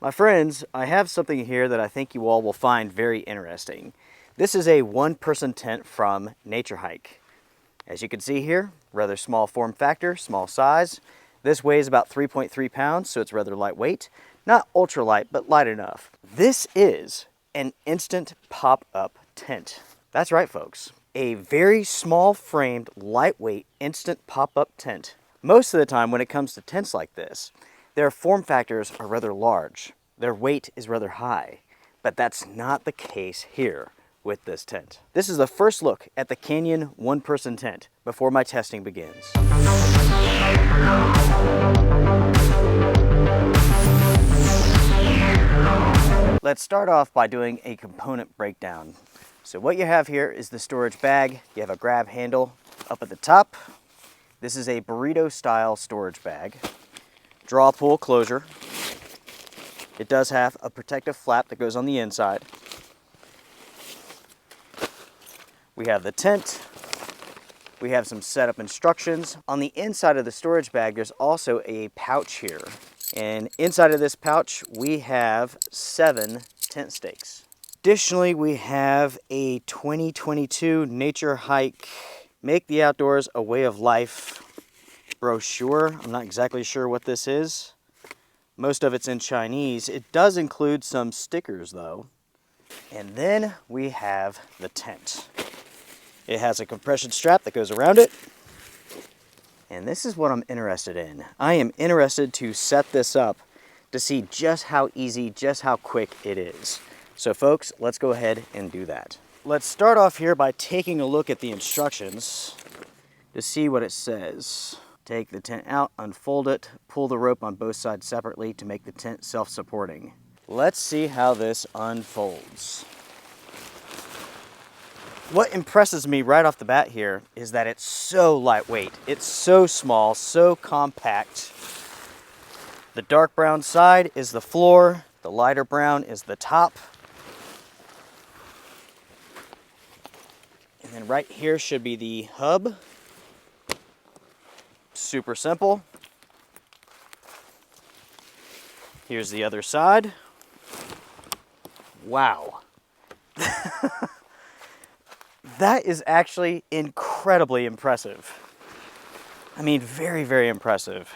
My friends, I have something here that I think you all will find very interesting. This is a one-person tent from Naturehike. As you can see here, rather small form factor, small size. This weighs about 3.3 pounds, so it's rather lightweight. Not ultra light, but light enough. This is an instant pop-up tent. That's right, folks. A very small framed, lightweight, instant pop-up tent. Most of the time when it comes to tents like this, their form factors are rather large. Their weight is rather high, but that's not the case here with this tent. This is the first look at the Canyon one-person tent before my testing begins. Let's start off by doing a component breakdown. So what you have here is the storage bag. You have a grab handle up at the top. This is a burrito style storage bag. Draw pull closure. It does have a protective flap that goes on the inside. We have the tent. We have some setup instructions. On the inside of the storage bag, there's also a pouch here. And inside of this pouch, we have 7 tent stakes. Additionally, we have a 2022 Naturehike Make the Outdoors a Way of Life brochure. I'm not exactly sure what this is. Most of it's in Chinese. It does include some stickers though. And then we have the tent. It has a compression strap that goes around it. And this is what I'm interested in. I am interested to set this up to see just how easy, just how quick it is. So folks, let's go ahead and do that. Let's start off here by taking a look at the instructions to see what it says. Take the tent out, unfold it, pull the rope on both sides separately to make the tent self-supporting. Let's see how this unfolds. What impresses me right off the bat here is that it's so lightweight. It's so small, so compact. The dark brown side is the floor, the lighter brown is the top. And then right here should be the hub. Super simple. Here's the other side. Wow. That is actually incredibly impressive. I mean, very, very impressive.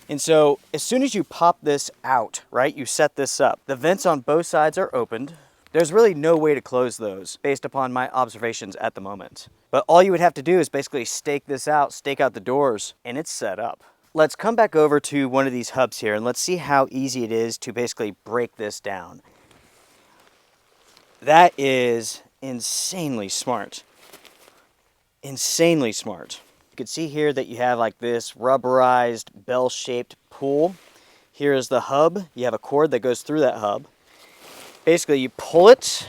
And so as soon as you pop this out, right, you set this up, the vents on both sides are opened. There's really no way to close those based upon my observations at the moment. But all you would have to do is basically stake this out, stake out the doors, and it's set up. Let's come back over to one of these hubs here and let's see how easy it is to basically break this down. That is insanely smart. Insanely smart. You can see here that you have like this rubberized bell-shaped pull. Here is the hub. You have a cord that goes through that hub. Basically, you pull it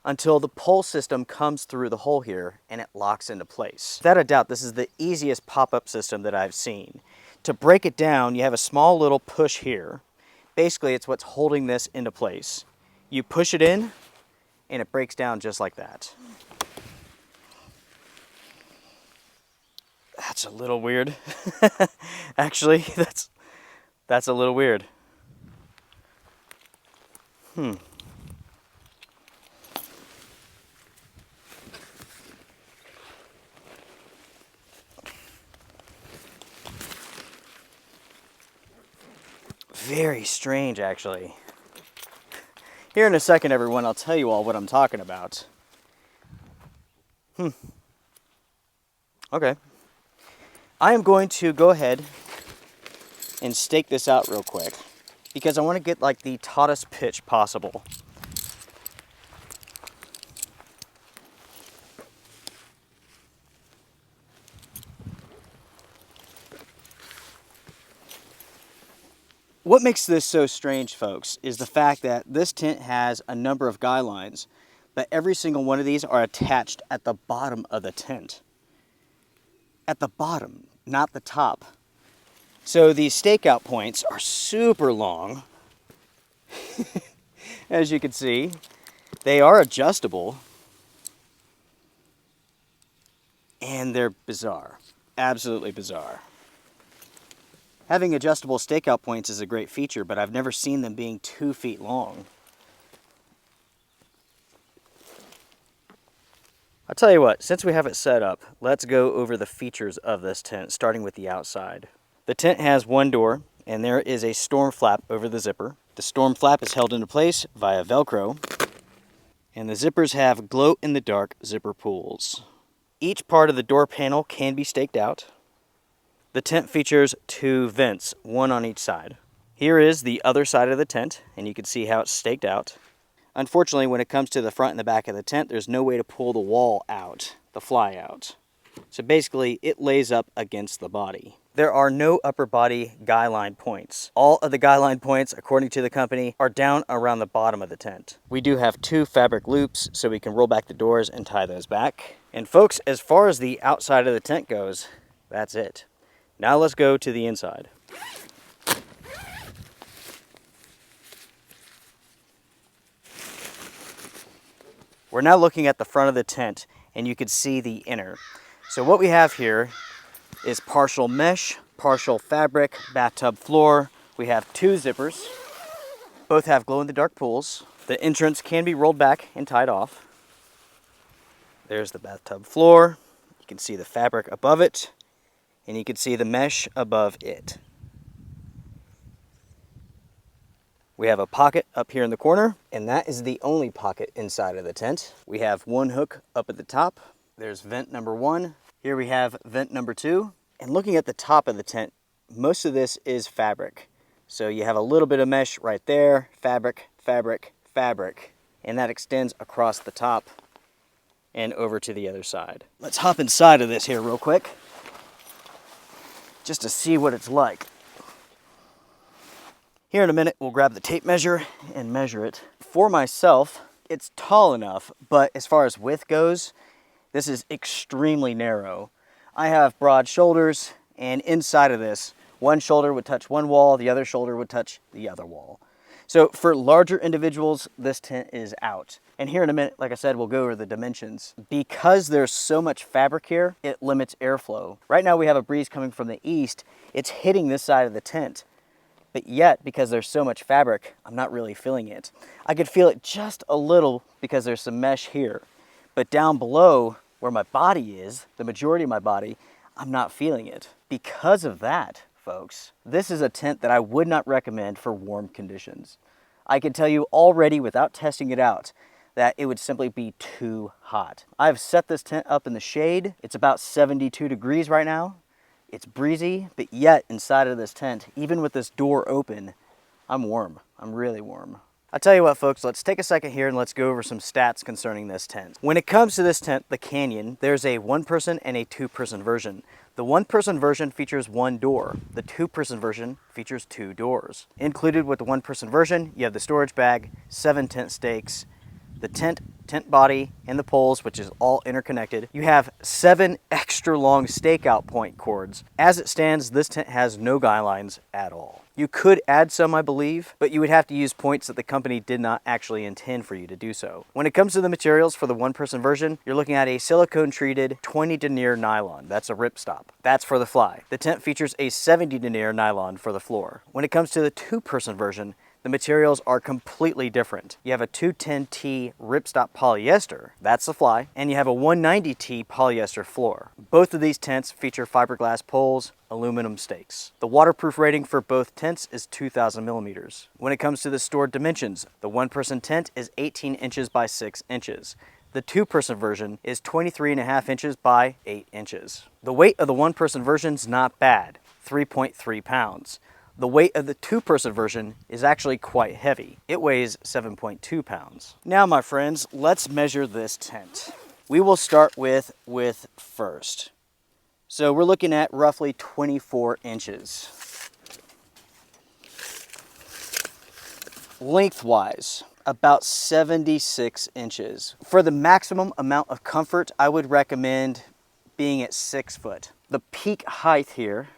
until the pull system comes through the hole here and it locks into place. Without a doubt, this is the easiest pop-up system that I've seen. To break it down, you have a small little push here. Basically, it's what's holding this into place. You push it in and it breaks down just like that. That's a little weird. Actually, that's a little weird. Very strange, actually. Here in a second, everyone, I'll tell you all what I'm talking about. Okay. I am going to go ahead and stake this out real quick because I want to get like the tautest pitch possible. What makes this so strange, folks, is the fact that this tent has a number of guy lines, but every single one of these are attached at the bottom of the tent. At the bottom, not the top. So these stakeout points are super long. As you can see, they are adjustable. And they're bizarre. Absolutely bizarre. Having adjustable stakeout points is a great feature, but I've never seen them being 2 feet long. I'll tell you what, since we have it set up, let's go over the features of this tent, starting with the outside. The tent has one door, and there is a storm flap over the zipper. The storm flap is held into place via Velcro, and the zippers have glow-in-the-dark zipper pulls. Each part of the door panel can be staked out. The tent features 2 vents, one on each side. Here is the other side of the tent, and you can see how it's staked out. Unfortunately, when it comes to the front and the back of the tent, there's no way to pull the wall out, the fly out. So basically, it lays up against the body. There are no upper body guy line points. All of the guy line points, according to the company, are down around the bottom of the tent. We do have 2 fabric loops, so we can roll back the doors and tie those back. And folks, as far as the outside of the tent goes, that's it. Now let's go to the inside. We're now looking at the front of the tent, and you can see the inner. So what we have here is partial mesh, partial fabric, bathtub floor. We have 2 zippers. Both have glow-in-the-dark pulls. The entrance can be rolled back and tied off. There's the bathtub floor. You can see the fabric above it, and you can see the mesh above it. We have a pocket up here in the corner, and that is the only pocket inside of the tent. We have 1 hook up at the top. There's vent number 1. Here we have vent number 2. And looking at the top of the tent, most of this is fabric. So you have a little bit of mesh right there, fabric, fabric, fabric, and that extends across the top and over to the other side. Let's hop inside of this here real quick, just to see what it's like. Here in a minute, we'll grab the tape measure and measure it. For myself, it's tall enough, but as far as width goes, this is extremely narrow. I have broad shoulders, and inside of this, one shoulder would touch one wall, the other shoulder would touch the other wall. So for larger individuals, this tent is out. And here in a minute, like I said, we'll go over the dimensions. Because there's so much fabric here, it limits airflow. Right now we have a breeze coming from the east. It's hitting this side of the tent. But yet, because there's so much fabric, I'm not really feeling it. I could feel it just a little because there's some mesh here. But down below, where my body is, the majority of my body, I'm not feeling it. Because of that, folks, this is a tent that I would not recommend for warm conditions. I can tell you already, without testing it out, that it would simply be too hot. I've set this tent up in the shade. It's about 72 degrees right now. It's breezy, but yet inside of this tent, even with this door open, I'm warm. I'm really warm. I'll tell you what, folks, let's take a second here and let's go over some stats concerning this tent. When it comes to this tent, the Canyon, there's a 1-person and a 2-person version. The 1-person version features 1 door. The 2-person version features 2 doors. Included with the 1-person version, you have the storage bag, 7 tent stakes, the tent body, and the poles, which is all interconnected. You have 7 extra long stakeout point cords. As it stands, this tent has no guy lines at all. You could add some, I believe, but you would have to use points that the company did not actually intend for you to do so. When it comes to the materials for the 1-person version, you're looking at a silicone-treated 20 denier nylon. That's a ripstop. That's for the fly. The tent features a 70 denier nylon for the floor. When it comes to the 2-person version, the materials are completely different. You have a 210T ripstop polyester, that's the fly, and you have a 190T polyester floor. Both of these tents feature fiberglass poles, aluminum stakes. The waterproof rating for both tents is 2,000 millimeters. When it comes to the stored dimensions, the 1-person tent is 18 inches by 6 inches. The 2-person version is 23.5 inches by 8 inches. The weight of the 1-person version is not bad, 3.3 pounds. The weight of the 2-person version is actually quite heavy. It weighs 7.2 pounds. Now, my friends, let's measure this tent. We will start with width first. So we're looking at roughly 24 inches. Lengthwise, about 76 inches. For the maximum amount of comfort, I would recommend being at 6 foot. The peak height here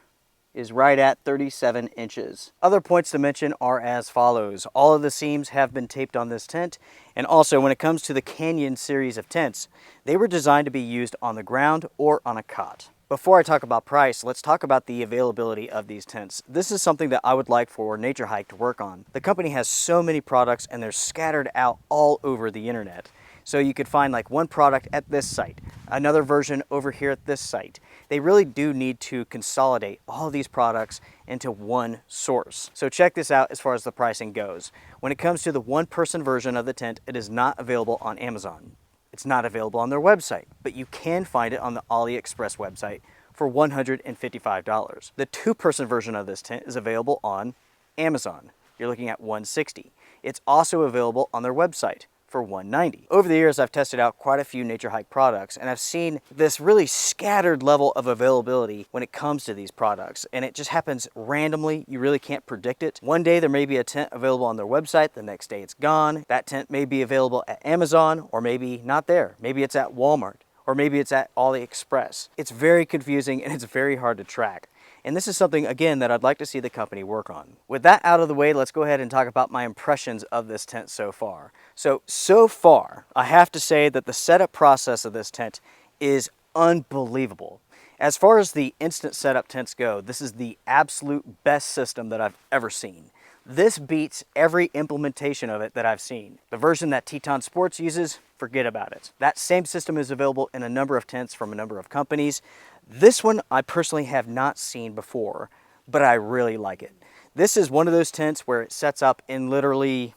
is right at 37 inches. Other points to mention are as follows. All of the seams have been taped on this tent, and also when it comes to the Canyon series of tents, they were designed to be used on the ground or on a cot. Before I talk about price, let's talk about the availability of these tents. This is something that I would like for Naturehike to work on. The company has so many products and they're scattered out all over the internet. So you could find like one product at this site, another version over here at this site. They really do need to consolidate all of these products into one source. So check this out as far as the pricing goes. When it comes to the one-person version of the tent, it is not available on Amazon. It's not available on their website, but you can find it on the AliExpress website for $155. The two-person version of this tent is available on Amazon. You're looking at $160. It's also available on their website for $190. Over the years, I've tested out quite a few Naturehike products, and I've seen this really scattered level of availability when it comes to these products, and it just happens randomly. You really can't predict it. One day there may be a tent available on their website, the next day it's gone. That tent may be available at Amazon, or maybe not there. Maybe it's at Walmart, or maybe it's at AliExpress. It's very confusing and it's very hard to track. And this is something, again, that I'd like to see the company work on. With that out of the way, let's go ahead and talk about my impressions of this tent so far. So far, I have to say that the setup process of this tent is unbelievable. As far as the instant setup tents go, this is the absolute best system that I've ever seen. This beats every implementation of it that I've seen. The version that Teton Sports uses, forget about it. That same system is available in a number of tents from a number of companies. This one I personally have not seen before, but I really like it. This is one of those tents where it sets up in literally,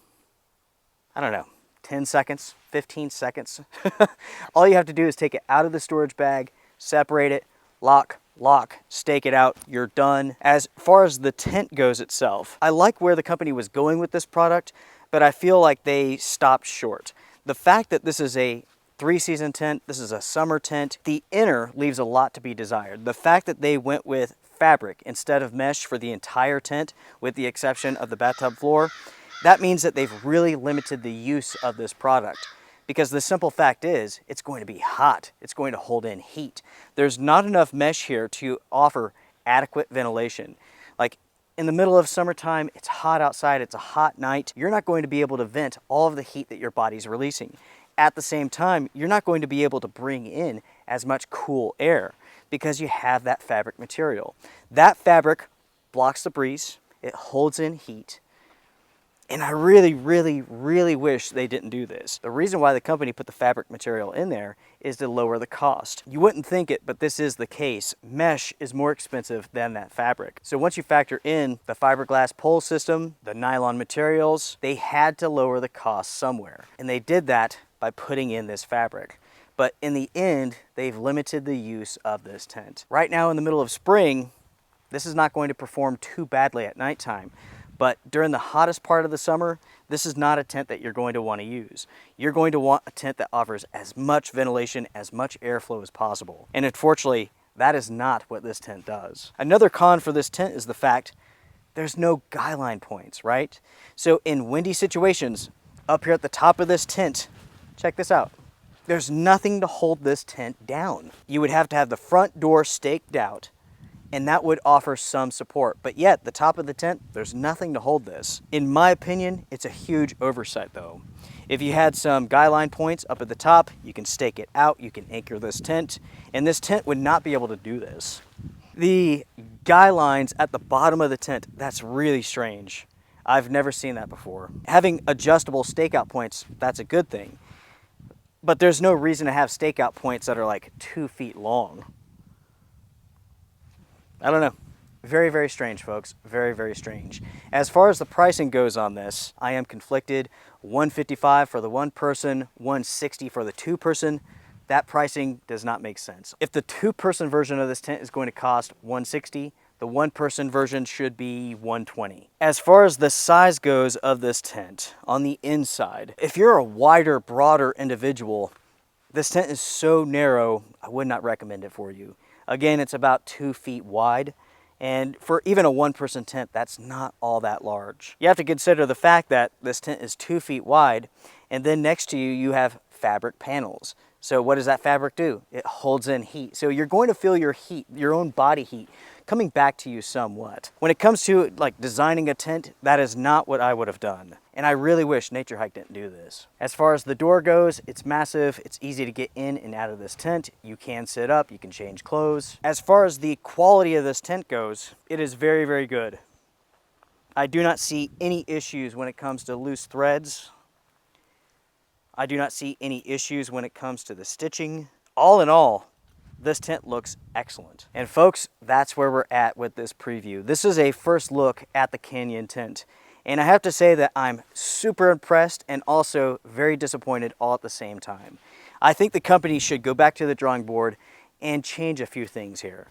I don't know, 10 seconds, 15 seconds. All you have to do is take it out of the storage bag, separate it, lock, stake it out, you're done. As far as the tent goes itself, I like where the company was going with this product, but I feel like they stopped short. The fact that this is a 3-season tent, this is a summer tent, the inner leaves a lot to be desired. The fact that they went with fabric instead of mesh for the entire tent, with the exception of the bathtub floor, that means that they've really limited the use of this product. Because the simple fact is, it's going to be hot. It's going to hold in heat. There's not enough mesh here to offer adequate ventilation. Like in the middle of summertime, it's hot outside, it's a hot night. You're not going to be able to vent all of the heat that your body's releasing. At the same time, you're not going to be able to bring in as much cool air because you have that fabric material. That fabric blocks the breeze, it holds in heat, and I really wish they didn't do this. The reason why the company put the fabric material in there is to lower the cost. You wouldn't think it, but this is the case. Mesh is more expensive than that fabric. So once you factor in the fiberglass pole system, the nylon materials, they had to lower the cost somewhere. And they did that by putting in this fabric. But in the end, they've limited the use of this tent. Right now in the middle of spring, this is not going to perform too badly at nighttime. But during the hottest part of the summer, this is not a tent that you're going to want to use. You're going to want a tent that offers as much ventilation, as much airflow as possible. And unfortunately, that is not what this tent does. Another con for this tent is the fact there's no guy line points, right? So in windy situations, up here at the top of this tent, check this out. There's nothing to hold this tent down. You would have to have the front door staked out, and that would offer some support. But yet, the top of the tent, there's nothing to hold this. In my opinion, it's a huge oversight though. If you had some guy line points up at the top, you can stake it out, you can anchor this tent, and this tent would not be able to do this. The guy lines at the bottom of the tent, that's really strange. I've never seen that before. Having adjustable stakeout points, that's a good thing. But there's no reason to have stakeout points that are like 2 feet long. I don't know. Very strange, folks. Very strange. As far as the pricing goes on this, I am conflicted. $155 for the one person, $160 for the two person. That pricing does not make sense. If the two-person version of this tent is going to cost $160, the one-person version should be $120. As far as the size goes of this tent, on the inside, if you're a wider, broader individual, this tent is so narrow, I would not recommend it for you. Again, it's about 2 feet wide, and for even a one-person tent, that's not all that large. You have to consider the fact that this tent is 2 feet wide, and then next to you, you have fabric panels. So what does that fabric do? It holds in heat. So you're going to feel your heat, your own body heat, coming back to you somewhat. When it comes to like designing a tent, that is not what I would have done. And I really wish Naturehike didn't do this. As far as the door goes, it's massive. It's easy to get in and out of this tent. You can sit up, you can change clothes. As far as the quality of this tent goes, it is very, very good. I do not see any issues when it comes to loose threads. I do not see any issues when it comes to the stitching. All in all, this tent looks excellent. And folks, that's where we're at with this preview. This is a first look at the Canyon tent. And I have to say that I'm super impressed and also very disappointed all at the same time. I think the company should go back to the drawing board and change a few things here.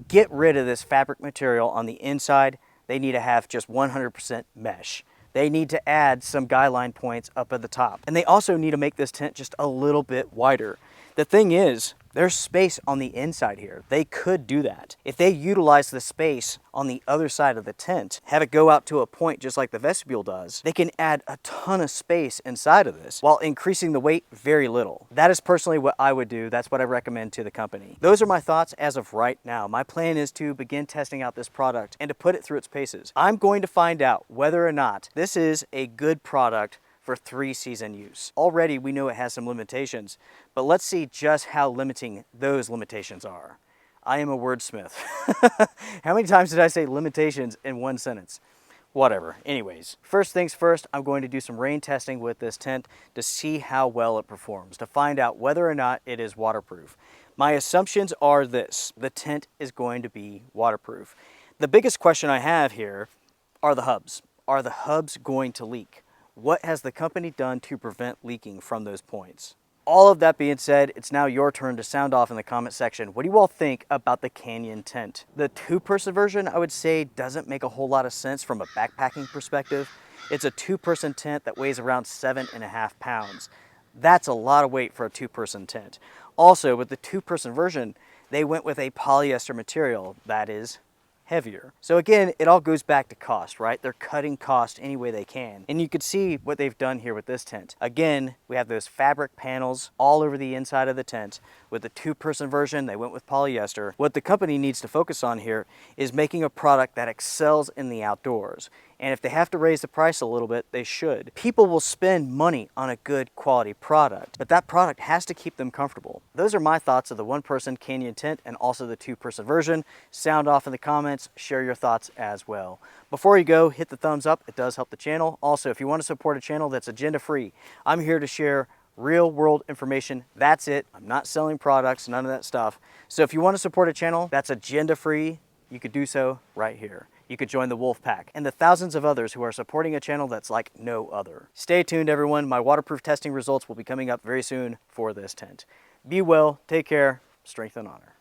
Get rid of this fabric material on the inside. They need to have just 100% mesh. They need to add some guy line points up at the top. And they also need to make this tent just a little bit wider. The thing is, there's space on the inside here. They could do that. If they utilize the space on the other side of the tent, have it go out to a point just like the vestibule does, they can add a ton of space inside of this while increasing the weight very little. That is personally what I would do. That's what I recommend to the company. Those are my thoughts as of right now. My plan is to begin testing out this product and to put it through its paces. I'm going to find out whether or not this is a good product for 3-season use. Already we know it has some limitations, but let's see just how limiting those limitations are. I am a wordsmith. How many times did I say limitations in one sentence? Whatever. Anyways, first things first, I'm going to do some rain testing with this tent to see how well it performs, to find out whether or not it is waterproof. My assumptions are this: the tent is going to be waterproof. The biggest question I have here are the hubs. Are the hubs going to leak? What has the company done to prevent leaking from those points? All of that being said, it's now your turn to sound off in the comment section. What do you all think about the Canyon tent? The 2-person version, I would say, doesn't make a whole lot of sense from a backpacking perspective. It's a 2-person tent that weighs around 7.5 pounds. That's a lot of weight for a 2-person tent. Also, with the 2-person version, they went with a polyester material that is heavier. So again, it all goes back to cost, right? They're cutting cost any way they can. And you could see what they've done here with this tent. Again, we have those fabric panels all over the inside of the tent. With the 2-person version, they went with polyester. What the company needs to focus on here is making a product that excels in the outdoors. And if they have to raise the price a little bit, they should. People will spend money on a good quality product, but that product has to keep them comfortable. Those are my thoughts of the 1-person Canyon tent and also the 2-person version. Sound off in the comments, share your thoughts as well. Before you go, hit the thumbs up. It does help the channel. Also, if you want to support a channel that's agenda-free, I'm here to share real-world information. That's it. I'm not selling products, none of that stuff. So if you want to support a channel that's agenda-free, you could do so right here. You could join the Wolf Pack and the thousands of others who are supporting a channel that's like no other. Stay tuned, everyone. My waterproof testing results will be coming up very soon for this tent. Be well, take care, strength and honor.